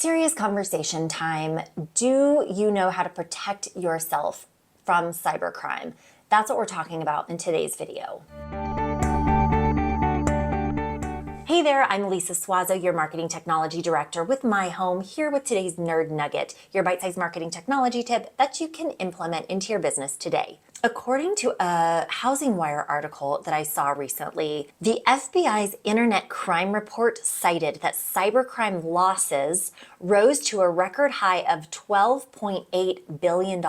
Serious conversation time. Do you know how to protect yourself from cybercrime? That's what we're talking about in today's video. Hey there, I'm Lisa Suazo, your Marketing Technology Director with MyHome, here with today's Nerd Nugget, your bite-sized marketing technology tip that you can implement into your business today. According to a Housing Wire article that I saw recently, the FBI's Internet Crime Report cited that cybercrime losses rose to a record high of $12.8 billion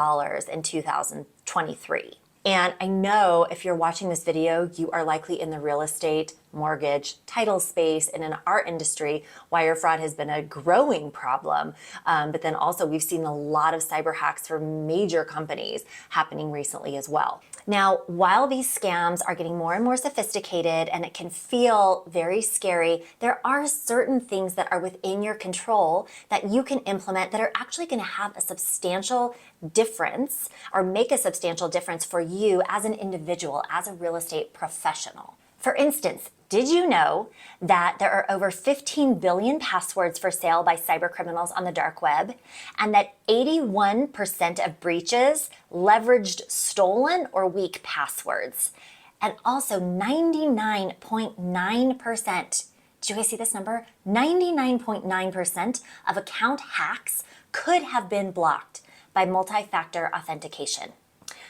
in 2023. And I know if you're watching this video, you are likely in the real estate, mortgage, title space, and in our industry, wire fraud has been a growing problem. But then also we've seen a lot of cyber hacks for major companies happening recently as well. Now, while these scams are getting more and more sophisticated and it can feel very scary, there are certain things that are within your control that you can implement that are actually going to have a substantial difference or make a substantial difference for you as an individual, as a real estate professional. For instance, did you know that there are over 15 billion passwords for sale by cybercriminals on the dark web, and that 81% of breaches leveraged stolen or weak passwords? And also 99.9%, did you guys see this number? 99.9% of account hacks could have been blocked by multi-factor authentication.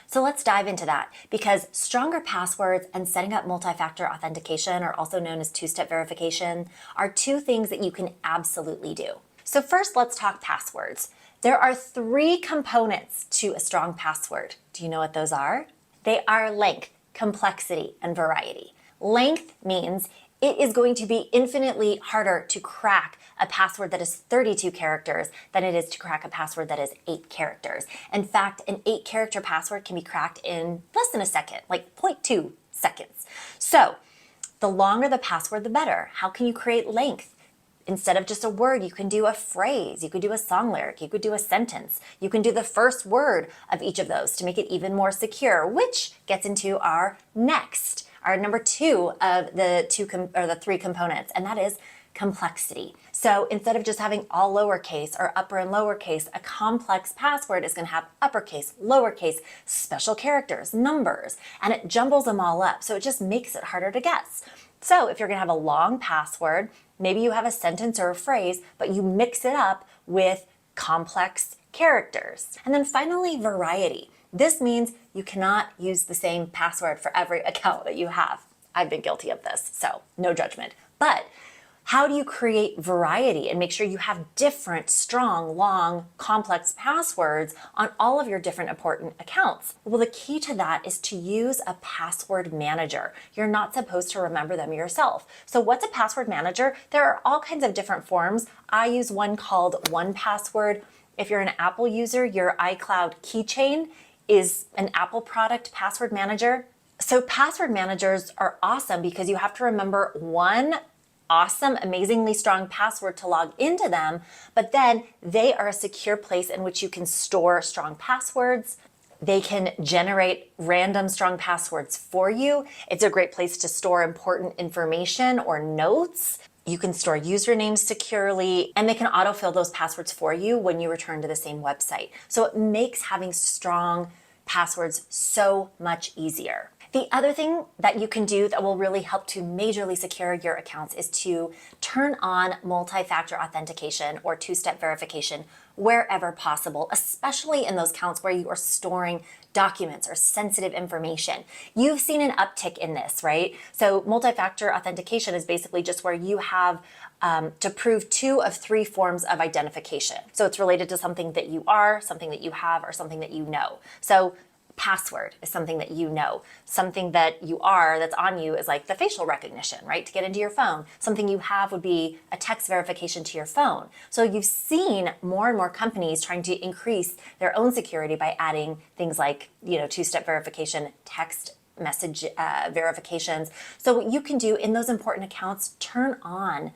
So let's dive into that, because stronger passwords and setting up multi-factor authentication, or also known as two-step verification, are two things that you can absolutely do. So first, let's talk passwords. There are three components to a strong password. Do you know what those are? They are length, complexity, and variety. Length means it is going to be infinitely harder to crack a password that is 32 characters than it is to crack a password that is 8 characters. In fact, an 8-character password can be cracked in less than a second, like 0.2 seconds. So the longer the password, the better. How can you create length? Instead of just a word, you can do a phrase, you could do a song lyric, you could do a sentence. You can do the first word of each of those to make it even more secure, which gets into our number 2 of the 3 components, and that is complexity. So instead of just having all lowercase or upper and lowercase, a complex password is going to have uppercase, lowercase, special characters, numbers, and it jumbles them all up. So it just makes it harder to guess. So if you're going to have a long password, maybe you have a sentence or a phrase, but you mix it up with complex characters. And then finally, variety. This means you cannot use the same password for every account that you have. I've been guilty of this, so no judgment. But how do you create variety and make sure you have different, strong, long, complex passwords on all of your different important accounts? Well, the key to that is to use a password manager. You're not supposed to remember them yourself. So what's a password manager? There are all kinds of different forms. I use one called 1Password. If you're an Apple user, your iCloud keychain is an Apple product password manager. So password managers are awesome because you have to remember one awesome, amazingly strong password to log into them, but then they are a secure place in which you can store strong passwords. They can generate random strong passwords for you. It's a great place to store important information or notes. You can store usernames securely, and they can autofill those passwords for you when you return to the same website. So it makes having strong passwords so much easier. The other thing that you can do that will really help to majorly secure your accounts is to turn on multi-factor authentication or two-step verification wherever possible, especially in those accounts where you are storing documents or sensitive information. You've seen an uptick in this, right? So multi-factor authentication is basically just where you have to prove 2 of 3 forms of identification. So it's related to something that you are, something that you have, or something that you know. So password is something that you know. Something that you are that's on you is like the facial recognition, right? To get into your phone. Something you have would be a text verification to your phone. So you've seen more and more companies trying to increase their own security by adding things like, two-step verification, text message verifications. So what you can do in those important accounts, turn on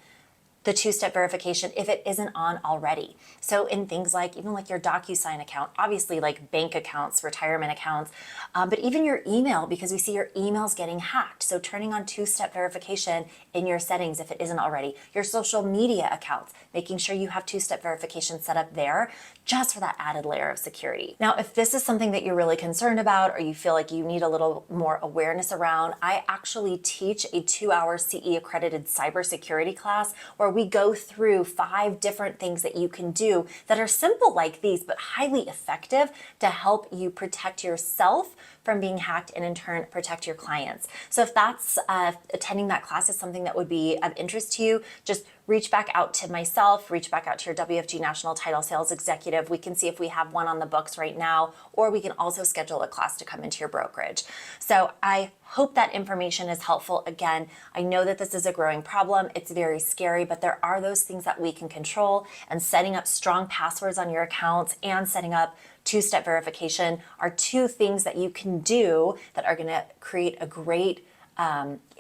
the two-step verification if it isn't on already. So in things like, even like your DocuSign account, obviously like bank accounts, retirement accounts, but even your email, because we see your emails getting hacked. So turning on two-step verification in your settings if it isn't already. Your social media accounts, making sure you have two-step verification set up there just for that added layer of security. Now, if this is something that you're really concerned about or you feel like you need a little more awareness around, I actually teach a 2-hour CE accredited cybersecurity class where we go through 5 different things that you can do that are simple like these, but highly effective to help you protect yourself from being hacked and in turn protect your clients. So if that's attending that class is something that would be of interest to you, just reach back out to myself, reach back out to your WFG National Title Sales Executive. We can see if we have one on the books right now, or we can also schedule a class to come into your brokerage. So I hope that information is helpful. Again, I know that this is a growing problem. It's very scary, but there are those things that we can control, and setting up strong passwords on your accounts and setting up two-step verification are 2 things that you can do that are going to create a great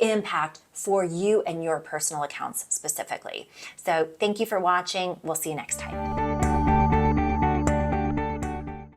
impact for you and your personal accounts specifically. So thank you for watching. We'll see you next time.